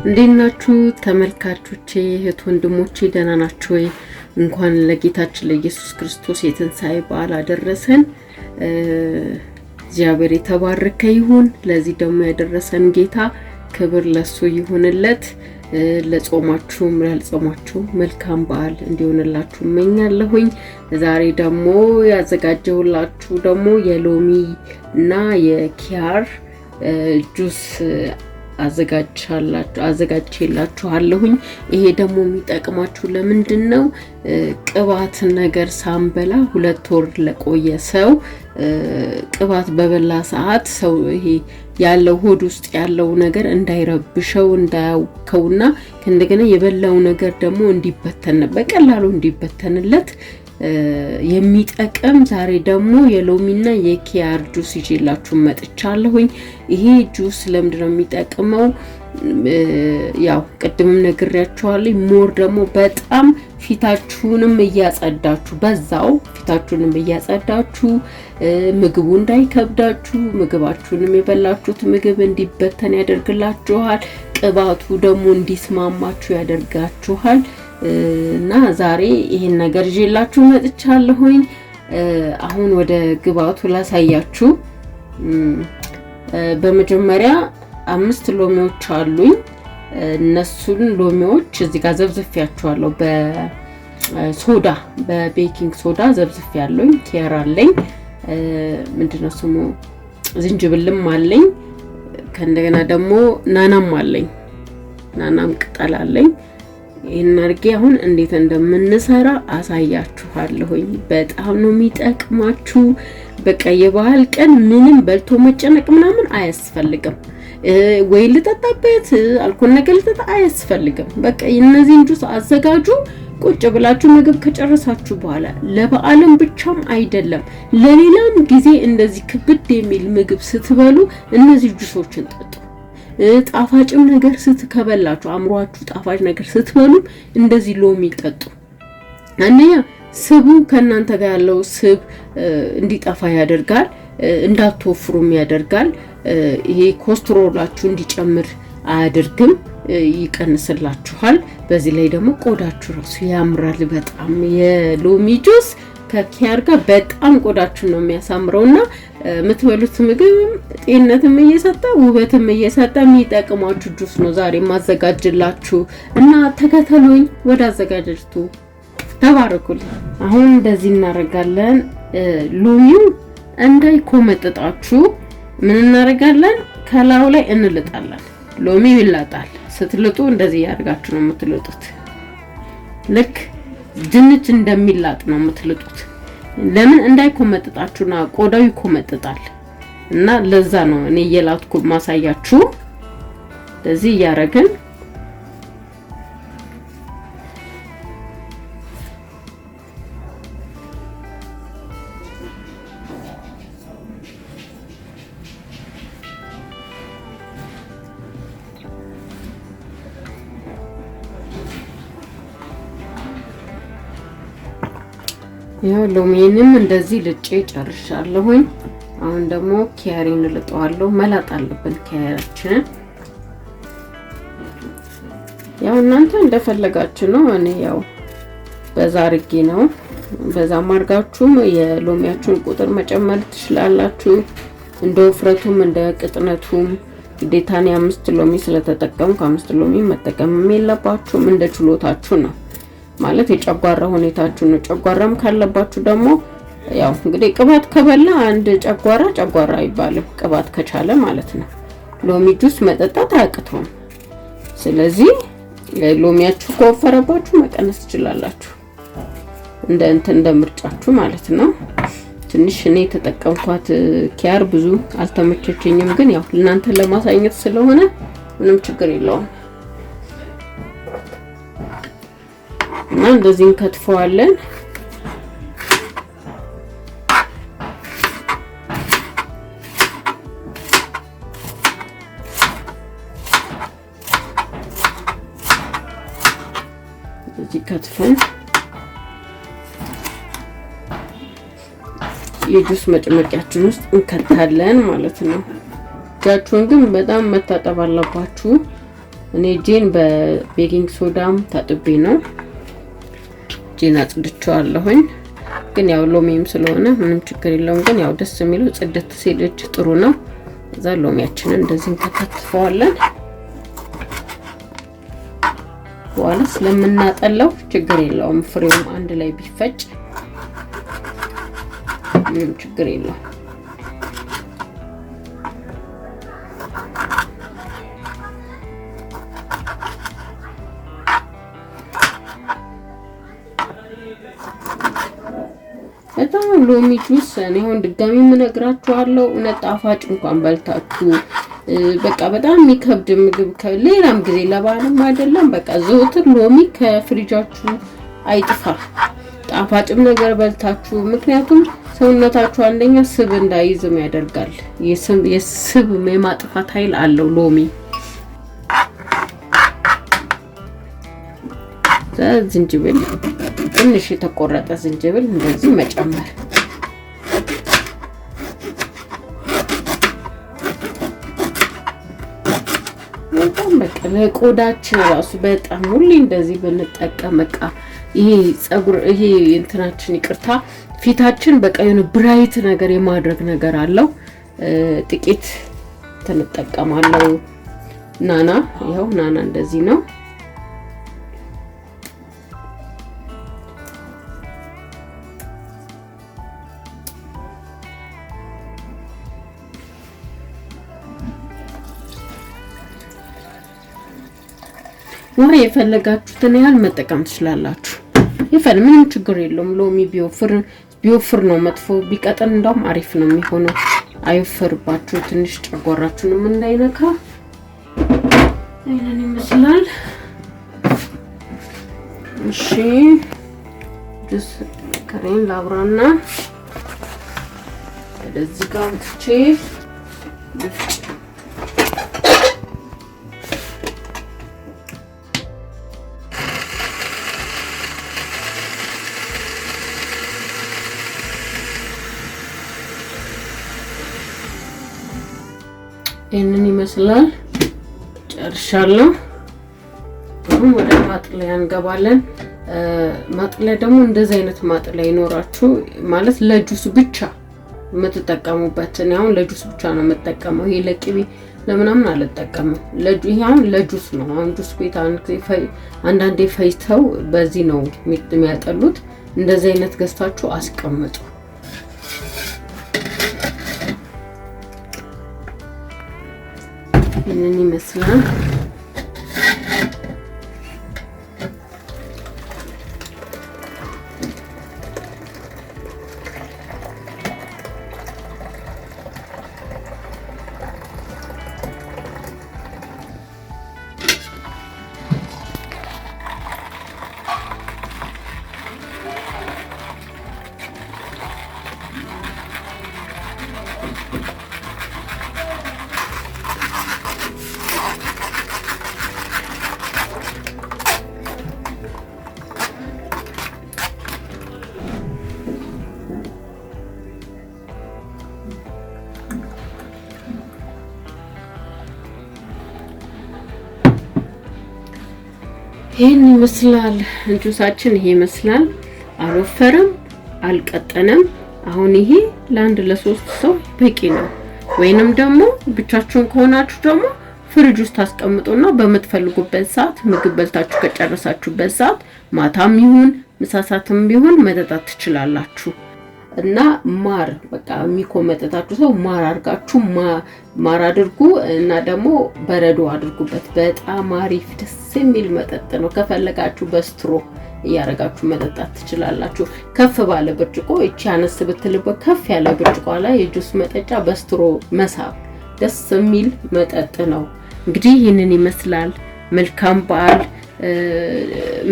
እንዴት ናችሁ ተመልካቾቼ እህት ወንድሞቼ ደህና ናችሁ ወይ? እንኳን ለጌታችን ለኢየሱስ ክርስቶስ የትንሣኤ በዓል አደረሰን። እግዚአብሔር የተባረከ ይሁን። ለዚህ ደግሞ ያደረሰን ጌታ ክብር ለሱ ይሁንለት። ለጾማችሁም ላልጾማችሁ መልካም በዓል እንዲሆንላችሁ እመኛለሁኝ። ዛሬ ደግሞ ያዘጋጀሁላችሁ ደግሞ የሎሚ እና የኪያር ጁስ አዘጋጅቼላችኋለሁኝ። ይሄ ደግሞ የሚጠቅማችሁ ለምንድነው? ቅባት ነገር ሳንበላ 2 ወር ለቆየ ሰው ቅባት በበላ ሰዓት ሰው ይሄ ያለው ሆድ ውስጥ ያለው ነገር እንዳይረብሸው እንዳያውከውና እንደገና የበላው ነገር ደግሞ እንዲበተን በቀላሉ እንዲበተንለት የሚጠቅም ዛሬ ደግሞ የሎሚና የኪያር ጁስ ይዤላችሁ መጥቻለሁኝ። ይሄ ጁስ ለምንድነው የሚጠቅመው? ያው ቅድምም ነግሬያችኋለሁ። ሞር ደግሞ በጣም ፊታችሁንም እያጸዳችሁ በዛው ፊታችሁንም እያጸዳችሁ ምግቡ እንዳይከብዳችሁ ምግባችሁንም የበላችሁት ምግብ እንዲበተን ያደርግላችኋል። ቅባቱ ደግሞ እንዲስማማችሁ ያደርጋችኋል። እና ዛሬ ይሄን ነገር ይዤላችሁ መጥቻለሁኝ። አሁን ወደ ግብአቱ ላሳያችሁ። በመጀመሪያ 5 ሎሚዎች አሉኝ። እነሱን ሎሚዎች እዚህ ጋር ዘብዝፌያቸዋለሁ በሶዳ በቤኪንግ ሶዳ ዘብዝፌያለሁኝ። ኪያር አለኝ፣ ምንድነው ስሙ ዝንጅብልም አለኝ። ከእንደገና ደግሞ ናናም አለኝ፣ ናናም ቅጠል አለኝ። ይሄን አድርጌ አሁን እንዴት እንደምንሰራ አሳያችኋለሁኝ። በጣም ነው የሚጠቅማችሁ። በቃ የበዓል ቀን ምንም በልቶ መጨነቅ ምናምን አያስፈልግም። ወይ ልጠጣበት አልኮል ነገር ልጠጣ አያስፈልግም። በቃ እነዚህን ጁስ አዘጋጁ። ቁጭ ብላችሁ ምግብ ከጨረሳችሁ በኋላ ለበዓልም ብቻም አይደለም ለሌላም ጊዜ እንደዚህ ክብድ የሚል ምግብ ስትበሉ እነዚህ ጁሶችን ጠጡ። ጣፋጭም ነገር ስትከበላችሁ አምሯችሁ ጣፋጭ ነገር ስትበሉ እንደዚህ ሎሚ ጠጡ። አንደኛ ስቡ ከናንተ ጋር ያለው ስብ እንዲጠፋ ያደርጋል፣ እንዳትወፍሩም ያደርጋል። ይሄ ኮሌስትሮላችሁ እንዲጨምር አያደርግም፣ ይቀንስላችኋል። በዚህ ላይ ደግሞ ቆዳችሁ ራሱ ያምራል በጣም። የሎሚ ጁስ ከኪያር ጋር በጣም ቆዳችሁን ነው የሚያሳምረውና የምትበሉት ምግብ ጤንነትም እየሰጠ ውበትም እየሰጠ የሚጠቅማችሁ ጁስ ነው ዛሬ ማዘጋጅላችሁ እና ተከተሉኝ። ወደ አዘጋጅቱ ተባረኩልኝ። አሁን እንደዚህ እናደርጋለን። ሎሚው እንዳይኮመጥጣችሁ ምን እናደርጋለን? ከላዩ ላይ እንልጣለን። ሎሚው ይላጣል። ስትልጡ እንደዚህ ያርጋችሁ ነው የምትልጡት። ልክ ድንች እንደሚላጥ ነው የምትልጡት። ለምን እንዳይኮመጥጣችሁና ቆዳው ይኮመጥጣል እና ለዛ ነው እኔ የላጥኩ ማሳያችሁ። እንደዚህ ያረጋግን ያው ሎሚንም እንደዚህ ልጬ ጨርሻለሁኝ። አሁን ደግሞ ኪያሬን ልጠዋለሁ። መላጥ አለብን ኪያራችንን። ያው እናንተ እንደፈለጋችሁ ነው። እኔ ያው በዛ አድርጌ ነው። በዛ ማርጋችሁም የሎሚያችሁን ቁጥር መጨመር ትችላላችሁ። እንደ ወፍረቱም እንደ ቅጥነቱም ግዴታኔ 5 ሎሚ ስለተጠቀምኩ 5 ሎሚ መጠቀም የለባችሁም። እንደ ችሎታችሁ ነው ማለት የጨጓራ ሁኔታችሁ ነው። ጨጓራም ካለባችሁ ደግሞ ያው እንግዲህ ቅባት ከበላ አንድ ጨጓራ አይባልም፣ ቅባት ከቻለ ማለት ነው። ሎሚ ጁስ መጠጣት አያቅተውም። ስለዚህ ሎሚያችሁ ከወፈረባችሁ መቀነስ ትችላላችሁ፣ እንደ ምርጫችሁ ማለት ነው። ትንሽ እኔ ተጠቀምኳት ኪያር ብዙ አልተመቸችኝም፣ ግን ያው እናንተ ለማሳየት ስለሆነ ምንም ችግር የለውም። እና እንደዚህ እንከትፈዋለን። እዚህ ከትፈን የጁስ መጨመቂያችን ውስጥ እንከታለን ማለት ነው። እጃችሁን ግን በጣም መታጠብ አለባችሁ። እኔ እጄን በቤኪንግ ሶዳም ታጥቤ ነው እጄን አጽድቼዋለሁኝ። ግን ያው ሎሚም ስለሆነ ምንም ችግር የለውም። ግን ያው ደስ የሚለው ጽድት ሲል እጅ ጥሩ ነው። እዛ ሎሚያችንን እንደዚህ እንከታትፈዋለን። በኋላ ስለምናጠለው ችግር የለውም። ፍሬውም አንድ ላይ ቢፈጭ ምንም ችግር የለውም። በጣም ሎሚ ጁስ እኔ አሁን ድጋሚ የምነግራችኋለሁ እውነት ጣፋጭ እንኳን በልታችሁ በቃ በጣም የሚከብድ ምግብ ከሌላም ጊዜ ለባልም አይደለም በቃ ዘውትር ሎሚ ከፍሪጃችሁ አይጥፋ። ጣፋጭም ነገር በልታችሁ ምክንያቱም ሰውነታችሁ አንደኛ ስብ እንዳይዝም ያደርጋል። የስብ የማጥፋት ኃይል አለው ሎሚ። ዝንጅብል ትንሽ የተቆረጠ ዝንጅብል እንደዚህ መጨመር በጣም በቃ ለቆዳችን ራሱ በጣም ሁሌ እንደዚህ ብንጠቀም በቃ ይሄ ጸጉር ይሄ እንትናችን ይቅርታ ፊታችን በቃ የሆነ ብራይት ነገር የማድረግ ነገር አለው። ጥቂት ተንጠቀማለው። ናና ይሄው ናና እንደዚህ ነው። ውሃ የፈለጋችሁትን ያህል መጠቀም ትችላላችሁ። ምንም ችግር የለውም። ሎሚ ቢወፍር ነው መጥፎ፣ ቢቀጥን እንደውም አሪፍ ነው የሚሆነው። አይወፍርባችሁ ትንሽ ጨጓራችሁንም እንዳይነካ። ይሄንን ይመስላል። እሺ ጁስ ከሬን ላብራና ወደዚህ ጋር ትቼ ይሄንን ይመስላል። ጨርሻለሁ። አሁን ወደ ማጥለያ እንገባለን። ማጥለያ ደግሞ እንደዚህ አይነት ማጥለያ ይኖራችሁ ማለት ለጁስ ብቻ የምትጠቀሙበት። እኔ አሁን ለጁስ ብቻ ነው የምጠቀመው። ይሄ ለቅቤ ለምናምን አልጠቀምም። ይሄ አሁን ለጁስ ነው። አሁን ጁስ ቤት አንዳንዴ ፈይተው በዚህ ነው የሚያጠሉት። እንደዚህ አይነት ገዝታችሁ አስቀምጡ። ይሄንን ይመስላል። ይሄን ይመስላል ጁሳችን። ይሄ ይመስላል። አልወፈረም፣ አልቀጠነም። አሁን ይሄ ለአንድ ለሶስት ሰው በቂ ነው። ወይንም ደግሞ ብቻችሁን ከሆናችሁ ደግሞ ፍሪጅ ውስጥ ታስቀምጡና በመትፈልጉበት ሰዓት ምግብ በልታችሁ ከጨረሳችሁበት ሰዓት ማታም ይሁን ምሳሳትም ቢሆን መጠጣት ትችላላችሁ። እና ማር በቃ የሚኮመጠታችሁ ሰው ማር አድርጋችሁ ማር አድርጉ እና ደግሞ በረዶ አድርጉበት። በጣም አሪፍ ደስ የሚል መጠጥ ነው። ከፈለጋችሁ በስትሮ እያረጋችሁ መጠጣት ትችላላችሁ። ከፍ ባለ ብርጭቆ እቺ አነስ ብትልበት ከፍ ያለ ብርጭቆ ላይ የጁስ መጠጫ በስትሮ መሳብ ደስ የሚል መጠጥ ነው። እንግዲህ ይህንን ይመስላል። መልካም በዓል።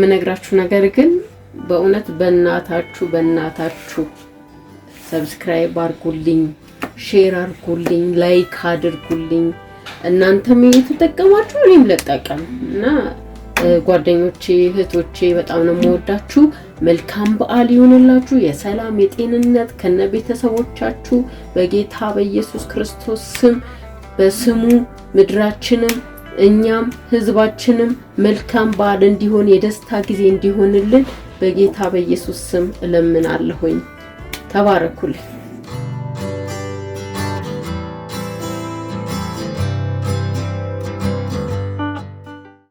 ምነግራችሁ ነገር ግን በእውነት በእናታችሁ ሰብስክራይብ አድርጉልኝ፣ ሼር አድርጉልኝ፣ ላይክ አድርጉልኝ። እናንተም እየተጠቀማችሁ እኔም ልጠቀም እና ጓደኞቼ እህቶቼ በጣም ነው የምወዳችሁ። መልካም በዓል ይሁንላችሁ። የሰላም የጤንነት ከነቤተሰቦቻችሁ በጌታ በኢየሱስ ክርስቶስ ስም በስሙ ምድራችንን እኛም ህዝባችንም መልካም በዓል እንዲሆን የደስታ ጊዜ እንዲሆንልን በጌታ በኢየሱስ ስም እለምናለሁኝ። ተባረኩልኝ።